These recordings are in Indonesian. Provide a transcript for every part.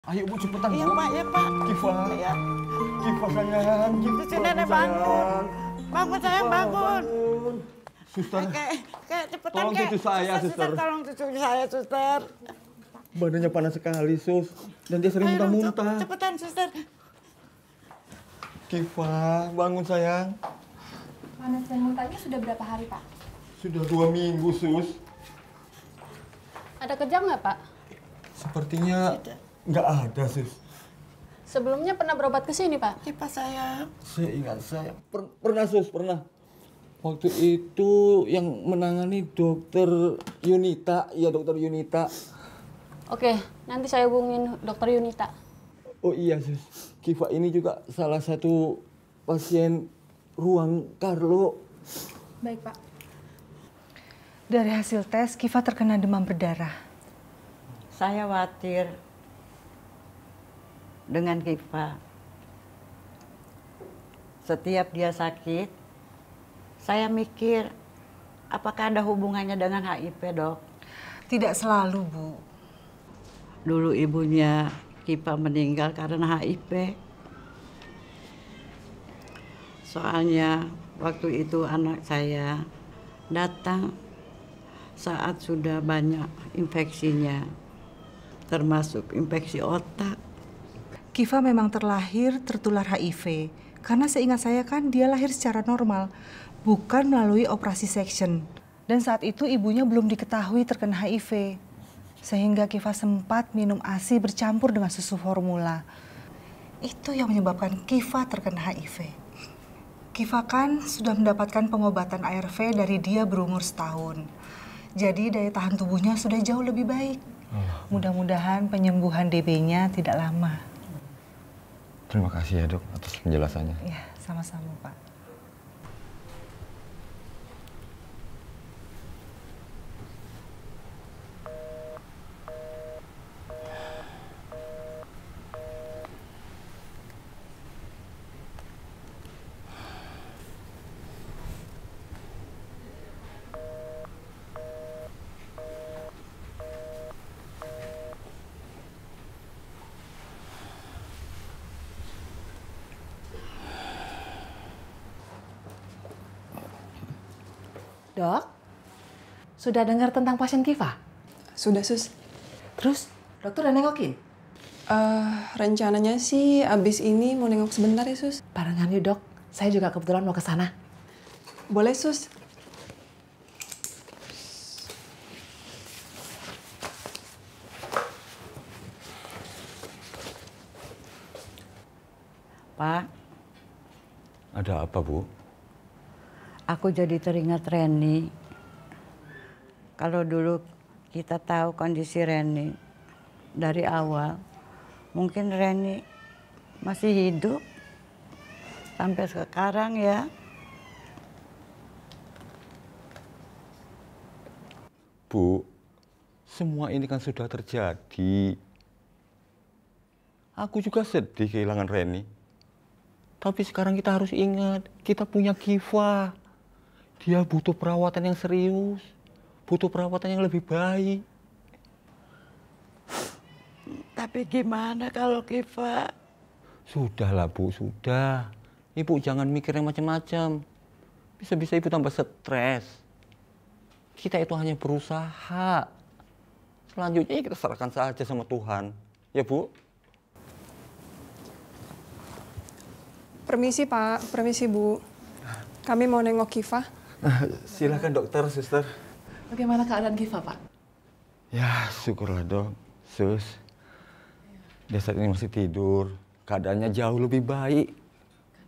Ayo Bu, cepetan Iya Bu. Pak, ya Pak. Kifa, Ya. Kifa sayang. Suster nenek bangun. Bangun sayang, bangun. Suster, Kayak cepetan tolong Kek. cucu saya, Suster. Tolong cucu saya, Suster. badannya panas sekali, Sus. Dan dia sering Ayo dong, muntah-muntah. cepetan, Suster. Kifa, bangun sayang. Panas dan muntahnya sudah berapa hari, Pak? Sudah 2 minggu, Sus. Ada kejang nggak, Pak? Sepertinya nggak ada, Sus. Sebelumnya pernah berobat ke sini, Pak? Kipa sayang. Saya ingat saya pernah, Sus, pernah. Waktu itu yang menangani dokter Yunita, ya dokter Yunita. Oke, nanti saya hubungin dokter Yunita. Oh iya, Sus. Kifa ini juga salah satu pasien ruang Carlo. Baik, Pak. Dari hasil tes, Kifa terkena demam berdarah. Saya khawatir dengan Kifa. Setiap dia sakit, saya mikir apakah ada hubungannya dengan HIV, Dok? Tidak selalu, Bu. Dulu ibunya Kifa meninggal karena HIV. Soalnya waktu itu anak saya datang saat sudah banyak infeksinya, termasuk infeksi otak. Kifa memang terlahir tertular HIV. Karena seingat saya kan dia lahir secara normal, bukan melalui operasi section. Dan saat itu ibunya belum diketahui terkena HIV. Sehingga Kifa sempat minum ASI bercampur dengan susu formula. Itu yang menyebabkan Kifa terkena HIV. Kifa kan sudah mendapatkan pengobatan ARV dari dia berumur setahun. Jadi daya tahan tubuhnya sudah jauh lebih baik. Mudah-mudahan penyembuhan DB-nya tidak lama. Terima kasih ya, Dok, atas penjelasannya. Ya, sama-sama, Pak. Dok, sudah dengar tentang pasien Kifa? Sudah, Sus. Terus, dokter udah nengokin? Rencananya sih abis ini mau nengok sebentar ya, Sus. Barengan yuk, Dok. Saya juga kebetulan mau ke sana. Boleh, Sus. Pak, Ada apa, Bu? aku jadi teringat Reni. Kalau dulu kita tahu kondisi Reni dari awal, mungkin Reni masih hidup sampai sekarang ya. Bu, semua ini kan sudah terjadi. Aku juga sedih kehilangan Reni. Tapi sekarang kita harus ingat, kita punya Kifa. Dia butuh perawatan yang serius, butuh perawatan yang lebih baik. Tapi gimana kalau Kifa? Sudahlah, Bu, sudah. Ibu jangan mikir yang macam-macam. Bisa-bisa ibu tambah stres. Kita itu hanya berusaha. Selanjutnya kita serahkan saja sama Tuhan. Ya, Bu? Permisi, Pak. Permisi, Bu. Kami mau nengok Kifa. Silakan dokter, suster. Bagaimana keadaan Kifa, Pak? Ya, syukurlah dok, sus. Dia saat ini masih tidur. Keadaannya jauh lebih baik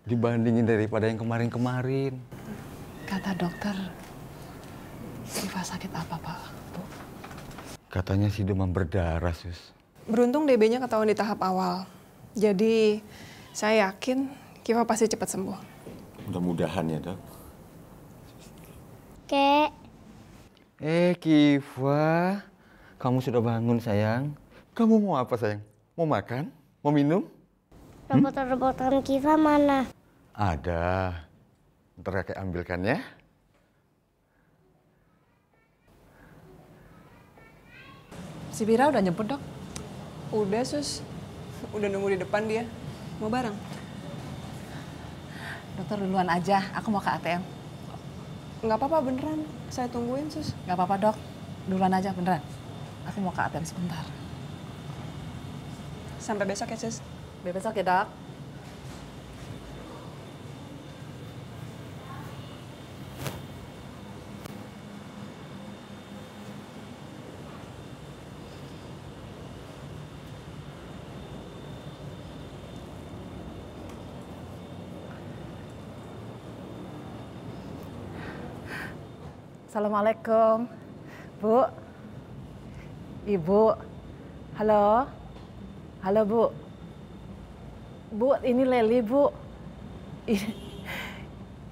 dibandingin daripada yang kemarin-kemarin. Kata dokter, Kifa sakit apa, Pak? Bu? Katanya sih demam berdarah, sus. Beruntung DB-nya ketahuan di tahap awal. Jadi, saya yakin Kifa pasti cepat sembuh. Mudah-mudahan ya, dok. Kek, Kifa, kamu sudah bangun, sayang. Kamu mau apa, sayang? Mau makan? Mau minum? robot-robotan Kifa mana? Ada. Ntar kakek ambilkan ya. Si Bira udah nyebut, Dok? Udah, Sus. udah nunggu di depan dia. Mau bareng? Dokter duluan aja, aku mau ke ATM. Nggak apa-apa beneran, saya tungguin sus. Gak apa-apa dok, duluan aja beneran. Aku mau ke ATM sebentar. Sampai besok ya sus. Besok ya dok. Assalamualaikum, Bu. Ibu. Halo. Halo, Bu. Bu, ini Leli, Bu.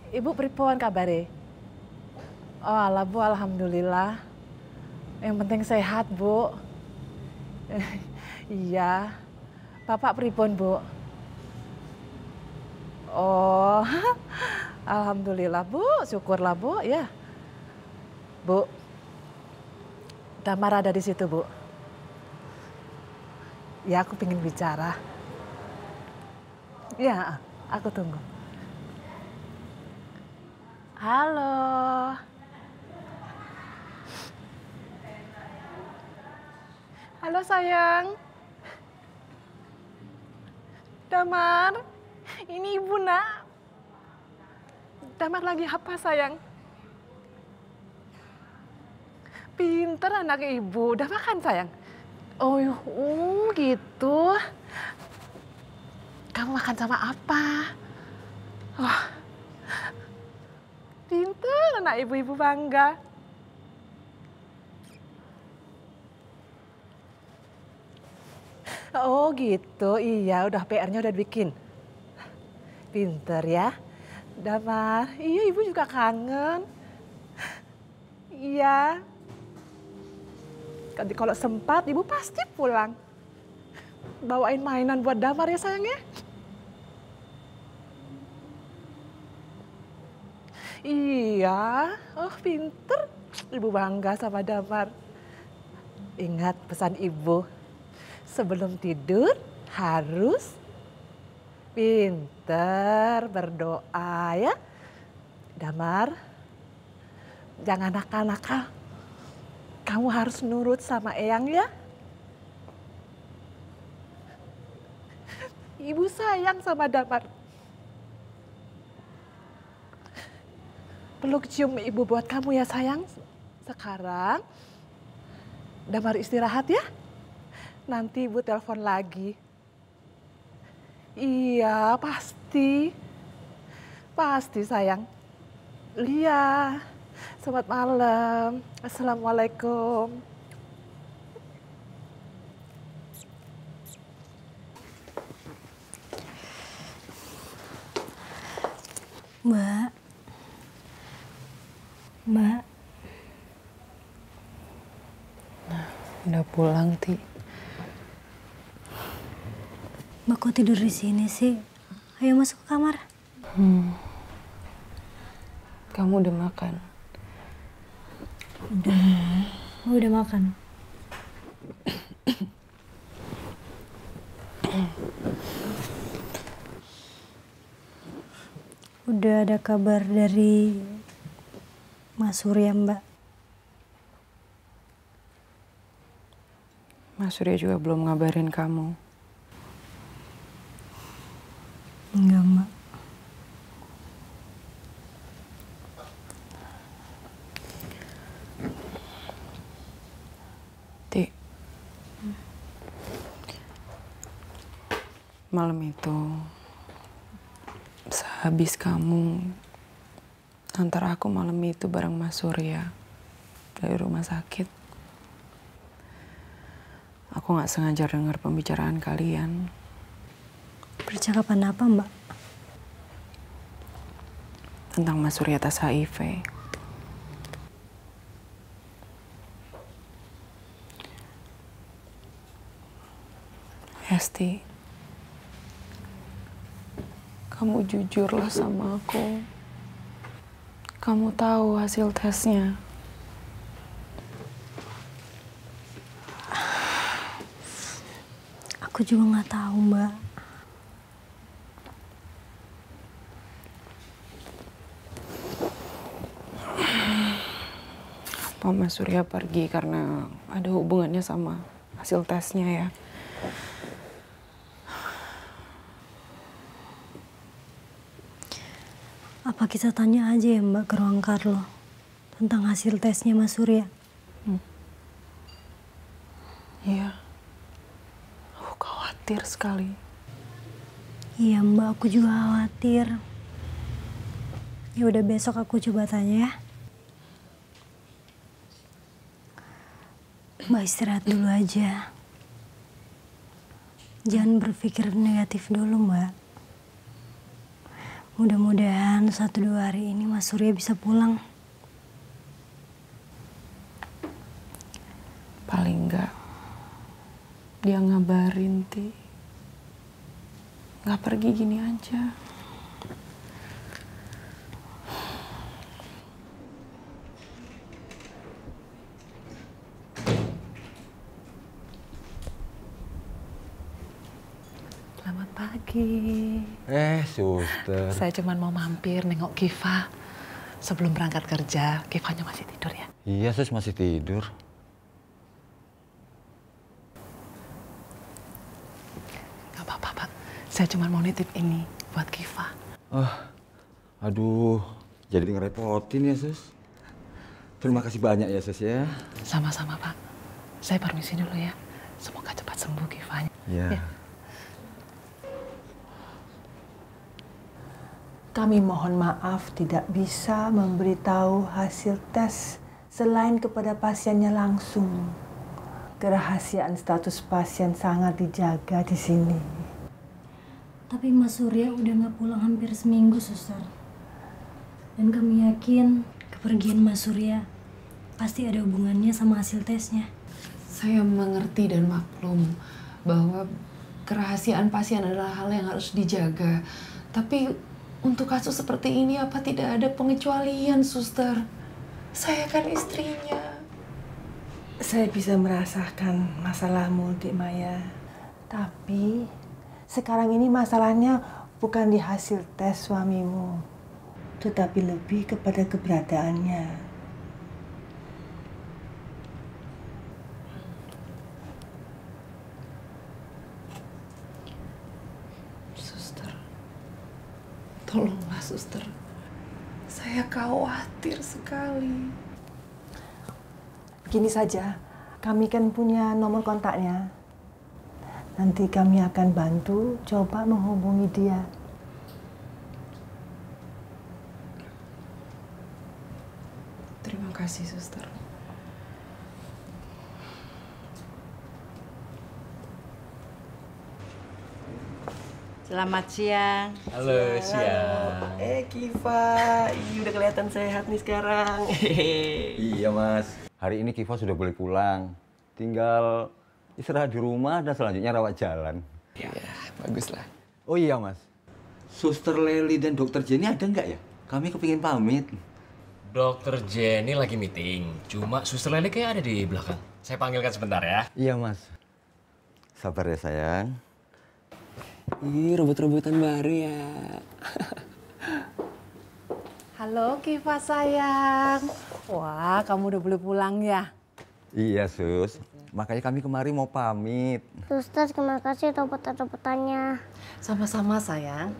Ibu pripun kabare? Oh, alah, Bu, alhamdulillah. Yang penting sehat, Bu. Iya. Bapak pripun, Bu? Oh, alhamdulillah, Bu. Syukurlah, Bu, ya. Bu, Damar ada di situ, Bu. Ya, aku pengen bicara. Ya, aku tunggu. Halo. Halo, sayang. Damar, ini Ibu, Nak. Damar lagi apa, sayang? Pinter anak Ibu, udah makan sayang? Oh, gitu. Kamu makan sama apa? Wah, pinter anak Ibu bangga. Oh gitu, iya udah PR-nya udah bikin. Pinter ya, Damar. Iya Ibu juga kangen. Iya. Kalau sempat, Ibu pasti pulang. Bawain mainan buat Damar ya sayang ya. Iya, oh pinter. Ibu bangga sama Damar. Ingat pesan Ibu, sebelum tidur harus pinter berdoa ya. Damar, jangan nakal-nakal. Kamu harus nurut sama Eyang ya. Ibu sayang sama Damar. Peluk cium Ibu buat kamu ya sayang. Sekarang Damar istirahat ya. Nanti Ibu telepon lagi. Iya pasti. Pasti sayang. Iya. Selamat malam. Assalamualaikum. Mbak. Mbak. Nah, udah pulang, Ti. Mbak kok tidur di sini sih? Ayo masuk ke kamar. Kamu udah makan? Udah makan. Udah ada kabar dari Mas Surya, Mbak? Mas Surya juga belum ngabarin kamu. Enggak, Mbak. Ti, malam itu sehabis kamu antar aku malam itu bareng Mas Surya dari rumah sakit, aku nggak sengaja dengar pembicaraan kalian. Percakapan apa, Mbak? Tentang Mas Surya tes HIV. Hesti, kamu jujurlah sama aku. Kamu tahu hasil tesnya. Aku Aku juga nggak tahu, Mbak. Apa Mas Surya pergi karena ada hubungannya sama hasil tesnya ya? Apa kita tanya aja ya Mbak ke ruang Carlo tentang hasil tesnya Mas Surya? Iya. Aku khawatir sekali. Iya Mbak, aku juga khawatir. Ya udah besok aku coba tanya ya. Mbak istirahat dulu aja. Jangan berpikir negatif dulu Mbak. Mudah-mudahan 1-2 hari ini Mas Surya bisa pulang. Paling enggak dia ngabarin, Ti. Nggak pergi gini aja. Selamat pagi. Suster. Saya cuma mau mampir nengok Kiva. Sebelum berangkat kerja, Kivanya masih tidur ya? Iya, Sus, masih tidur. Gak apa-apa, Pak. Saya cuma mau nitip ini buat Kiva. Aduh, jadi ngerepotin ya, Sus. Terima kasih banyak ya, Sus ya. Sama-sama, Pak. Saya permisi dulu ya. Semoga cepat sembuh Kivanya. Ya. Kami mohon maaf tidak bisa memberitahu hasil tes selain kepada pasiennya langsung. Kerahasiaan status pasien sangat dijaga di sini. Tapi Mas Surya udah nggak pulang hampir seminggu, Suster. Dan kami yakin kepergian Mas Surya pasti ada hubungannya sama hasil tesnya. Saya mengerti dan maklum bahwa kerahasiaan pasien adalah hal yang harus dijaga. Tapi untuk kasus seperti ini apa tidak ada pengecualian, Suster? Saya kan istrinya. Saya bisa merasakan masalahmu, Dik Maya. Tapi sekarang ini masalahnya bukan di hasil tes suamimu, tetapi lebih kepada keberadaannya. Tolonglah, Suster. Saya khawatir sekali. Begini saja, kami kan punya nomor kontaknya. Nanti kami akan bantu coba menghubungi dia. Terima kasih, Suster. Selamat siang. Halo, siang. Kiva, udah kelihatan sehat nih sekarang. Iya, Mas. Hari ini Kiva sudah boleh pulang. Tinggal istirahat di rumah dan selanjutnya rawat jalan. Ya, bagus lah. Oh iya, Mas. Suster Leli dan Dokter Jenny ada nggak ya? Kami kepingin pamit. Dokter Jenny lagi meeting. Cuma Suster Leli kayak ada di belakang. Saya panggilkan sebentar ya. Iya, Mas. Sabar ya, sayang. Ih, rebut-rebutan baru ya. Halo Kiva sayang. Wah, kamu udah boleh pulang ya? Iya, Sus. Makanya kami kemari mau pamit. Suster, terima kasih obat-obatannya. Sama-sama sayang.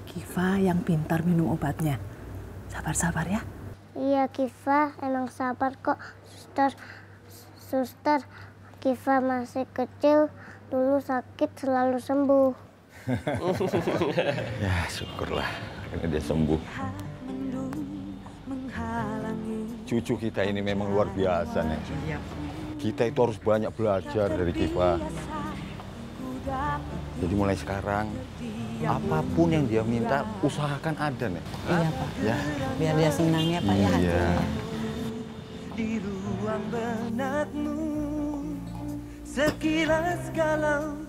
Kiva yang pintar minum obatnya. Sabar-sabar ya. Iya, Kiva emang sabar kok. Suster, Kiva masih kecil, dulu sakit selalu sembuh. Ya, syukurlah karena dia sembuh. Cucu kita ini memang luar biasa, Nek. Kita itu harus banyak belajar dari Kiva. Jadi mulai sekarang, apapun yang dia minta, usahakan ada, Nek. Iya, Pak. Ya. Biar dia senang ya, Pak, ya. Iya. Di ruang benakmu, sekilas kalau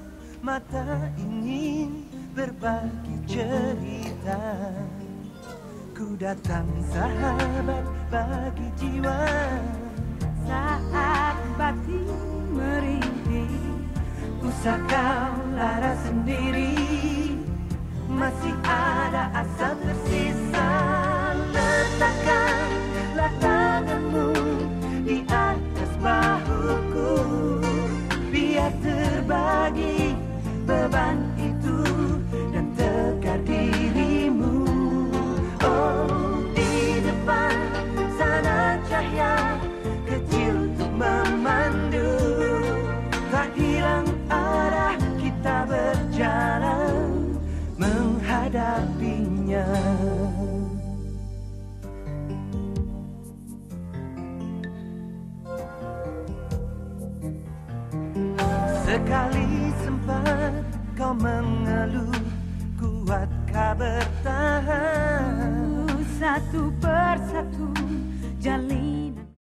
mata ingin berbagi cerita, ku datang sahabat bagi jiwa. Saat batin merintih, usah kau lara sendiri, masih ada asa tersisa. Letakkanlah tanganmu di atas bahuku, biar terbagi beban itu dan tegar dirimu. Oh, di depan sana cahaya kecil untuk memandu, tak hilang arah kita berjalan menghadapinya. Sekali sempat kau mengeluh, kuatkah bertahan? Satu persatu